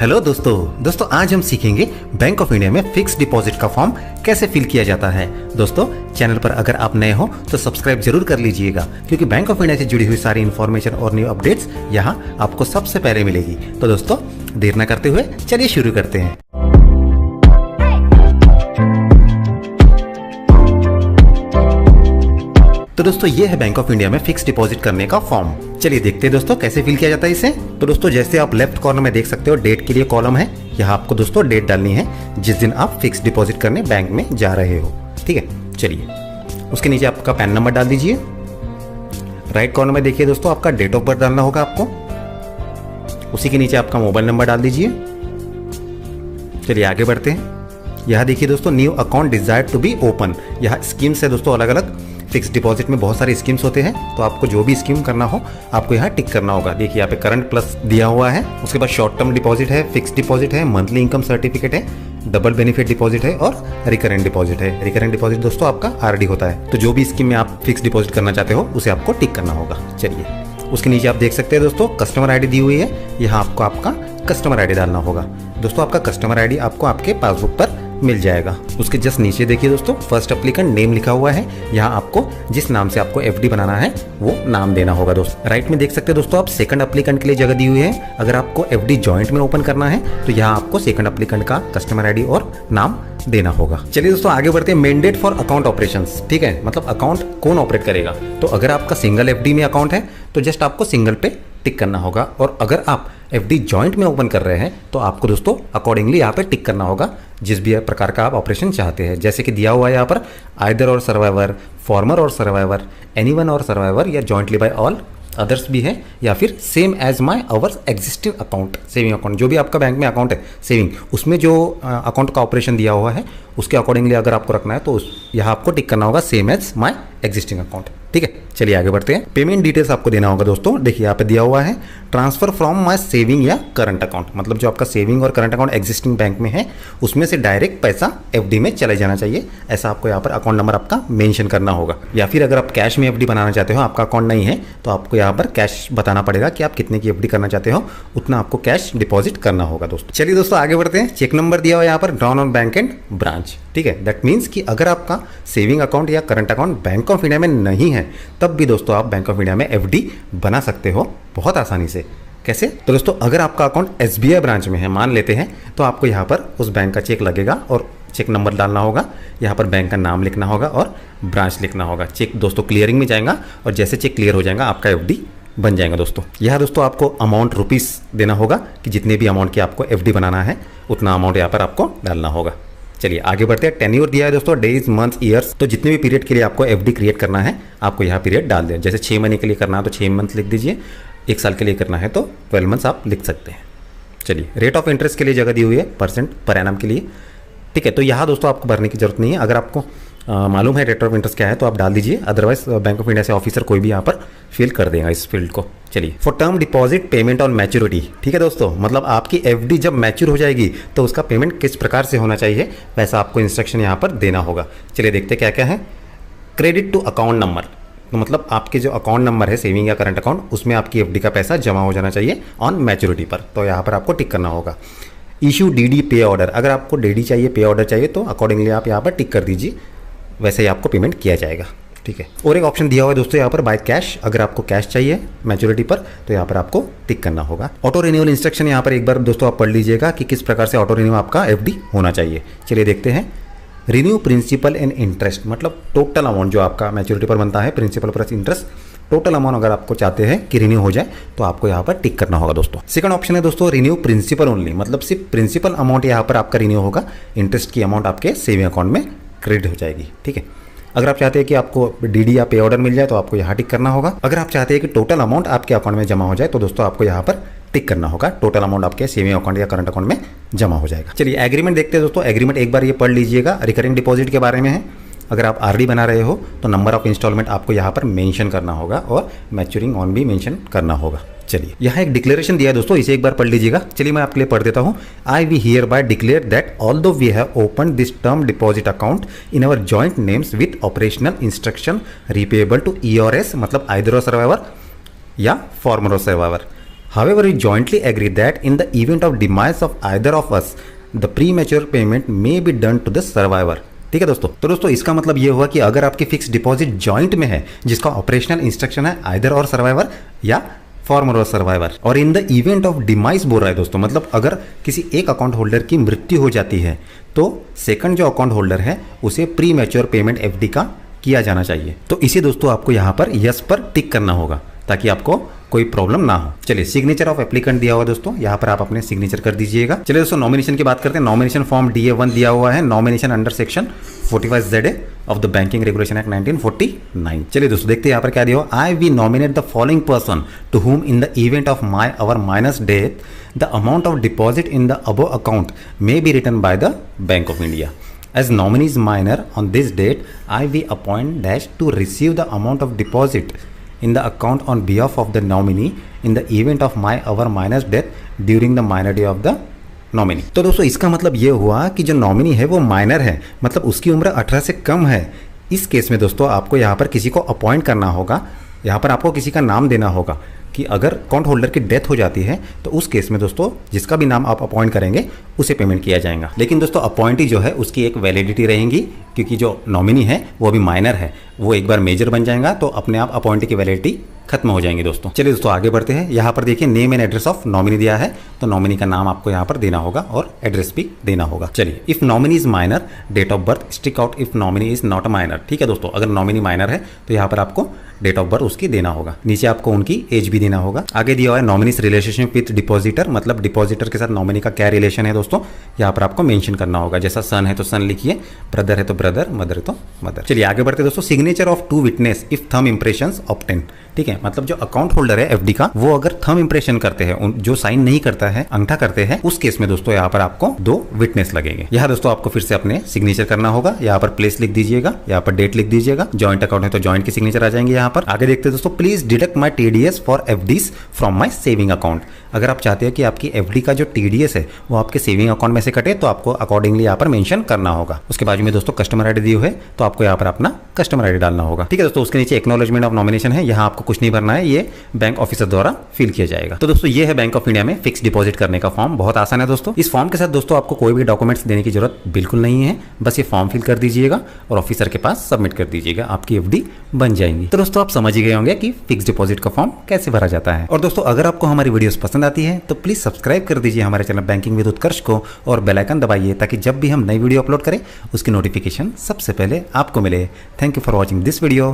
Hello दोस्तों आज हम सीखेंगे बैंक ऑफ इंडिया में फिक्स डिपॉजिट का फॉर्म कैसे फिल किया जाता है। दोस्तों चैनल पर अगर आप नए हो तो सब्सक्राइब जरूर कर लीजिएगा, क्योंकि बैंक ऑफ इंडिया से जुड़ी हुई सारी इन्फॉर्मेशन और न्यू अपडेट्स यहाँ आपको सबसे पहले मिलेगी। तो दोस्तों देर न करते हुए चलिए शुरू करते हैं। तो दोस्तों ये है बैंक ऑफ इंडिया में फिक्स डिपॉजिट करने का फॉर्म। चलिए देखते हैं दोस्तों कैसे फिल किया जाता है इसे। तो दोस्तों जैसे आप लेफ्ट कॉर्नर में देख सकते हो डेट के लिए कॉलम है। यहाँ आपको दोस्तों डेट डालनी है जिस दिन आप फिक्स डिपॉजिट करने बैंक में जा रहे हो। ठीक है, चलिए उसके नीचे आपका पैन नंबर डाल दीजिए। राइट कॉर्नर में देखिए दोस्तों आपका डेट ऑफ बर्थ डालना होगा आपको। उसी के नीचे आपका मोबाइल नंबर डाल दीजिए। चलिए आगे बढ़ते हैं। यहाँ देखिए दोस्तों new account desired to be open. यहाँ स्कीम्स है दोस्तों अलग अलग। फिक्स डिपॉजिट में बहुत सारे स्कीम्स होते हैं, तो आपको जो भी स्कीम करना हो आपको यहाँ टिक करना होगा। देखिए यहाँ पे करंट प्लस दिया हुआ है। उसके बाद शॉर्ट टर्म डिपॉजिट है, फिक्स डिपॉजिट है, मंथली इनकम सर्टिफिकेट है, डबल बेनिफिट डिपॉजिट है और रिकरेंट डिपॉजिट है। रिकरेंट डिपॉजिट दोस्तों आपका आरडी होता है। तो जो भी स्कीम में आप फिक्स डिपॉजिट करना चाहते हो उसे आपको टिक करना होगा। चलिए उसके नीचे आप देख सकते हैं दोस्तों कस्टमर आईडी दी हुई है। यहाँ आपको आपका कस्टमर आईडी डालना होगा। दोस्तों आपका कस्टमर आईडी आपको आपके पासबुक पर मिल जाएगा। उसके जस्ट नीचे देखिए दोस्तों फर्स्ट एप्लीकेंट नेम लिखा हुआ है। यहाँ आपको जिस नाम से आपको एफडी बनाना है वो नाम देना होगा दोस्तों। राइट में देख सकते हैं दोस्तों आप सेकंड एप्लीकेंट के लिए जगह दी हुई है। अगर आपको एफडी जॉइंट में ओपन करना है तो यहाँ आपको सेकंड एप्लीकेंट का कस्टमर आईडी और नाम देना होगा। चलिए दोस्तों आगे बढ़ते हैं। Mandate for account operations. ठीक है, मतलब अकाउंट कौन ऑपरेट करेगा। तो अगर आपका सिंगल एफडी में अकाउंट है तो जस्ट आपको सिंगल पे टिक करना होगा, और अगर आप एफडी जॉइंट में ओपन कर रहे हैं तो आपको दोस्तों अकॉर्डिंगली यहाँ पे टिक करना होगा जिस भी प्रकार का आप ऑपरेशन चाहते हैं। जैसे कि दिया हुआ है यहाँ पर either or survivor, former or survivor, anyone or survivor, या जॉइंटली बाय ऑल अदर्स भी है, या फिर same as my our existing account. Saving account जो भी आपका बैंक में अकाउंट है सेविंग, उसमें जो अकाउंट का ऑपरेशन दिया हुआ है उसके अकॉर्डिंगली अगर आपको रखना है तो यहाँ आपको टिक करना होगा same as my existing account. ठीक है, चलिए आगे बढ़ते हैं। पेमेंट डिटेल्स आपको देना होगा दोस्तों। देखिए यहाँ पे दिया हुआ है ट्रांसफर फ्रॉम माई सेविंग या करंट अकाउंट, मतलब जो आपका सेविंग और करंट अकाउंट एग्जिस्टिंग बैंक में है उसमें से डायरेक्ट पैसा एफडी में चले जाना चाहिए। ऐसा आपको यहाँ पर अकाउंट नंबर आपका मेंशन करना होगा। या फिर अगर आप कैश में एफडी बनाना चाहते हो, आपका अकाउंट नहीं है, तो आपको यहाँ पर कैश बताना पड़ेगा कि आप कितने की एफडी करना चाहते हो, उतना आपको कैश डिपॉजिट करना होगा दोस्तों। चलिए दोस्तों आगे बढ़ते हैं। चेक नंबर दिया हुआ है यहाँ पर drawn on bank and branch. ठीक है, दैट मीन्स कि अगर आपका सेविंग अकाउंट या current account bank of India में नहीं है तब भी दोस्तों आप बैंक ऑफ इंडिया में एफडी बना सकते हो बहुत आसानी से। कैसे? तो दोस्तों अगर आपका अकाउंट एसबीआई ब्रांच में है मान लेते हैं, तो आपको यहाँ पर उस बैंक का चेक लगेगा और चेक नंबर डालना होगा। यहाँ पर बैंक का नाम लिखना होगा और ब्रांच लिखना होगा। चेक दोस्तों क्लियरिंग में जाएगा और जैसे चेक क्लियर हो जाएगा आपका एफडी बन जाएगा दोस्तों। यहाँ दोस्तों आपको अमाउंट रुपीस देना होगा कि जितने भी अमाउंट की आपको एफडी बनाना है उतना अमाउंट यहाँ पर आपको डालना होगा। चलिए आगे बढ़ते हैं। टेन्योर दिया है दोस्तों डेज, मंथ, ईयर्स। तो जितने भी पीरियड के लिए आपको एफडी क्रिएट करना है आपको यहाँ पीरियड डाल दें। जैसे 6 महीने के लिए करना है तो 6 मंथ लिख दीजिए। 1 साल के लिए करना है तो 12 मंथ्स आप लिख सकते हैं। चलिए रेट ऑफ इंटरेस्ट के लिए जगह दी हुई है % पर एनम के लिए। ठीक है, तो यहाँ दोस्तों आपको भरने की जरूरत नहीं है। अगर आपको मालूम है रेट ऑफ इंटरेस्ट क्या है तो आप डाल दीजिए, अदरवाइज बैंक ऑफ इंडिया से ऑफिसर कोई भी यहाँ पर फिल कर देगा इस फील्ड को। चलिए for term deposit payment on maturity. ठीक है दोस्तों, मतलब आपकी एफडी जब मैच्योर हो जाएगी तो उसका पेमेंट किस प्रकार से होना चाहिए वैसा आपको इंस्ट्रक्शन यहाँ पर देना होगा। चलिए देखते क्या क्या है। क्रेडिट टू अकाउंट नंबर, तो मतलब आपके जो अकाउंट नंबर है सेविंग या करंट अकाउंट उसमें आपकी एफडी का पैसा जमा हो जाना चाहिए ऑन मैच्योरिटी पर, तो यहाँ पर आपको टिक करना होगा। इशू डीडी पे ऑर्डर, अगर आपको डीडी चाहिए, पे ऑर्डर चाहिए तो अकॉर्डिंगली आप यहाँ पर टिक कर दीजिए, वैसे ही आपको पेमेंट किया जाएगा। ठीक है, और एक ऑप्शन दिया हुआ है दोस्तों यहाँ पर बाय कैश। अगर आपको कैश चाहिए मैच्योरिटी पर तो यहाँ पर आपको टिक करना होगा। ऑटो रिन्यूअल इंस्ट्रक्शन यहाँ पर एक बार दोस्तों आप पढ़ लीजिएगा कि किस प्रकार से ऑटो रिन्यू आपका एफडी होना चाहिए। चलिए देखते हैं। रिन्यू प्रिंसिपल एंड इंटरेस्ट, मतलब टोटल अमाउंट जो आपका मैच्योरिटी पर बनता है, principal plus interest, total amount अगर आपको चाहते हैं कि रिन्यू हो जाए तो आपको यहाँ पर टिक करना होगा दोस्तों। सेकंड ऑप्शन है दोस्तों रिन्यू प्रिंसिपल ओनली, मतलब सिर्फ प्रिंसिपल अमाउंट यहाँ पर आपका रिन्यू होगा, इंटरेस्ट की अमाउंट आपके सेविंग अकाउंट में क्रेडिट हो जाएगी। ठीक है, अगर आप चाहते हैं कि आपको डीडी या पे ऑर्डर मिल जाए तो आपको यहाँ टिक करना होगा। अगर आप चाहते हैं कि टोटल अमाउंट आपके अकाउंट में जमा हो जाए तो दोस्तों आपको यहाँ पर टिक करना होगा, टोटल अमाउंट आपके सेविंग अकाउंट या करंट अकाउंट में जमा हो जाएगा। चलिए एग्रीमेंट देखते हैं दोस्तों। एग्रीमेंट एक बार ये पढ़ लीजिएगा, रिकरिंग डिपॉजिट के बारे में है। अगर आप आरडी बना रहे हो तो नंबर ऑफ इंस्टॉलमेंट आपको यहाँ पर मेंशन करना होगा और मैच्योरिंग ऑन भी मेंशन करना होगा। चलिए यहाँ एक डिक्लेरेशन दिया है दोस्तों, इसे एक बार पढ़ लीजिएगा। चलिए मैं आपके लिए पढ़ देता हूँ। I we hereby declare that although we have open this term deposit account in our joint names with operational instruction repayable to ERS, मतलब आइदर सर्वाइवर या former survivor, However, we jointly agree that in the event of demise of either of us, the premature payment may be done to the survivor. ठीक है दोस्तों, तो दोस्तों इसका मतलब ये हुआ कि अगर आपकी फिक्स डिपॉजिट जॉइंट में है जिसका ऑपरेशनल इंस्ट्रक्शन है आइदर और सर्वाइवर या फॉर्मर और सर्वाइवर, और इन द इवेंट ऑफ डिमाइस बोल रहा है दोस्तों, मतलब अगर किसी एक अकाउंट होल्डर की मृत्यु हो जाती है तो सेकंड जो अकाउंट होल्डर है उसे प्री मैच्योर पेमेंट एफडी का किया जाना चाहिए। तो इसे दोस्तों आपको यहाँ पर यस पर टिक करना होगा ताकि आपको कोई प्रॉब्लम ना हो। चलिए, सिग्नेचर ऑफ एप्लीकेंट दिया हुआ दोस्तों, यहाँ पर आप अपने सिग्नेचर कर दीजिएगा। चलिए दोस्तों, नॉमिनेशन की बात करते हैं। नॉमिनेशन फॉर्म DA1 दिया हुआ है, nomination under section 45ZA of the banking regulation act 1949। चलिए दोस्तों देखते हैं यहाँ पर क्या दिया हुआ। I we nominate the following person to whom in the event of our minus death the amount of deposit in the above account may be returned by the bank of India. As nominee is minor on this date, I we appoint dash to receive the amount of deposit in the account on behalf of the nominee in the event of our minus death during the minority of the nominee। तो दोस्तों इसका मतलब ये हुआ कि जो nominee है वो माइनर है, मतलब उसकी उम्र 18 से कम है। इस केस में दोस्तों आपको यहाँ पर किसी को अपॉइंट करना होगा, यहाँ पर आपको किसी का नाम देना होगा कि अगर अकाउंट होल्डर की डेथ हो जाती है तो उस केस में दोस्तों जिसका भी नाम आप अपॉइंट करेंगे उसे पेमेंट किया जाएगा। लेकिन दोस्तों अपॉइंटी जो है उसकी एक वैलिडिटी रहेगी, क्योंकि जो नॉमिनी है वो अभी माइनर है, वो एक बार मेजर बन जाएगा तो अपने आप अपॉइंटी की वैलिडिटी खत्म हो जाएंगी दोस्तों। चलिए दोस्तों आगे बढ़ते हैं। यहाँ पर देखिए name and address of nominee दिया है, तो नॉमिनी का नाम आपको यहाँ पर देना होगा और एड्रेस भी देना होगा। चलिए, if nominee is minor, date of birth stick out if nominee is not a minor. ठीक है दोस्तों, अगर नॉमिनी माइनर है तो यहाँ पर आपको डेट ऑफ बर्थ उसकी देना होगा, नीचे आपको उनकी एज भी देना होगा। आगे दिया हुआ है नॉमिनीज रिलेशनशिप विद डिपॉजिटर, मतलब डिपॉजिटर के साथ नॉमिनी का क्या रिलेशन है दोस्तों, यहाँ पर आपको मेंशन करना होगा। जैसा सन है तो सन लिखिए, ब्रदर है तो ब्रदर, मदर है तो मदर। चलिए आगे बढ़ते दोस्तों। Signature of two witness if thumb impressions obtain. ठीक है, मतलब जो अकाउंट होल्डर है एफडी का, वो अगर थंब इंप्रेशन करते हैं, जो साइन नहीं करता है, अंगूठा करते हैं, उस केस में दोस्तों यहाँ पर आपको 2 विटनेस लगेंगे। यहाँ दोस्तों आपको फिर से अपने सिग्नेचर करना होगा, यहाँ पर प्लेस लिख दीजिएगा, यहाँ पर डेट लिख दीजिएगा। जॉइंट अकाउंट है तो जॉइंट की सिग्नेचर आ जाएंगे यहाँ पर। आगे देखते हैं दोस्तों, please deduct my TDS for FDs from my saving account. अगर आप चाहते हैं कि आपकी एफडी का जो TDS है वो आपके सेविंग अकाउंट में से कटे तो आपको अकॉर्डिंगली यहाँ पर मेंशन करना होगा। उसके बाजू में दोस्तों कस्टमर आईडी दी हुई है तो आपको यहाँ पर अपना कस्टमर आईडी डालना होगा। ठीक है दोस्तों, उसके नीचे एक्नॉलेजमेंट ऑफ नॉमिनेशन है, यहाँ आपको कुछ नहीं भरना है, ये बैंक ऑफिसर द्वारा फिल किया जाएगा। तो दोस्तों ये है बैंक ऑफ इंडिया में फिक्स डिपॉजिट करने का फॉर्म, बहुत आसान है दोस्तों। इस फॉर्म के साथ दोस्तों आपको कोई भी डॉक्यूमेंट्स देने की जरूरत बिल्कुल नहीं है, बस ये फॉर्म फिल कर दीजिएगा और ऑफिसर के पास सबमिट कर दीजिएगा, आपकी एफडी बन जाएंगी। तो दोस्तों आप समझ ही गए होंगे कि फिक्स डिपॉजिट का फॉर्म कैसे भरा जाता है। और दोस्तों अगर आपको हमारी वीडियोस पसंद आती है तो प्लीज सब्सक्राइब कर दीजिए हमारे चैनल बैंकिंग विद उत्कर्ष को और बेल आइकन दबाइए ताकि जब भी हम नई वीडियो अपलोड करें उसकी नोटिफिकेशन सबसे पहले आपको मिले। Thank you for watching this video.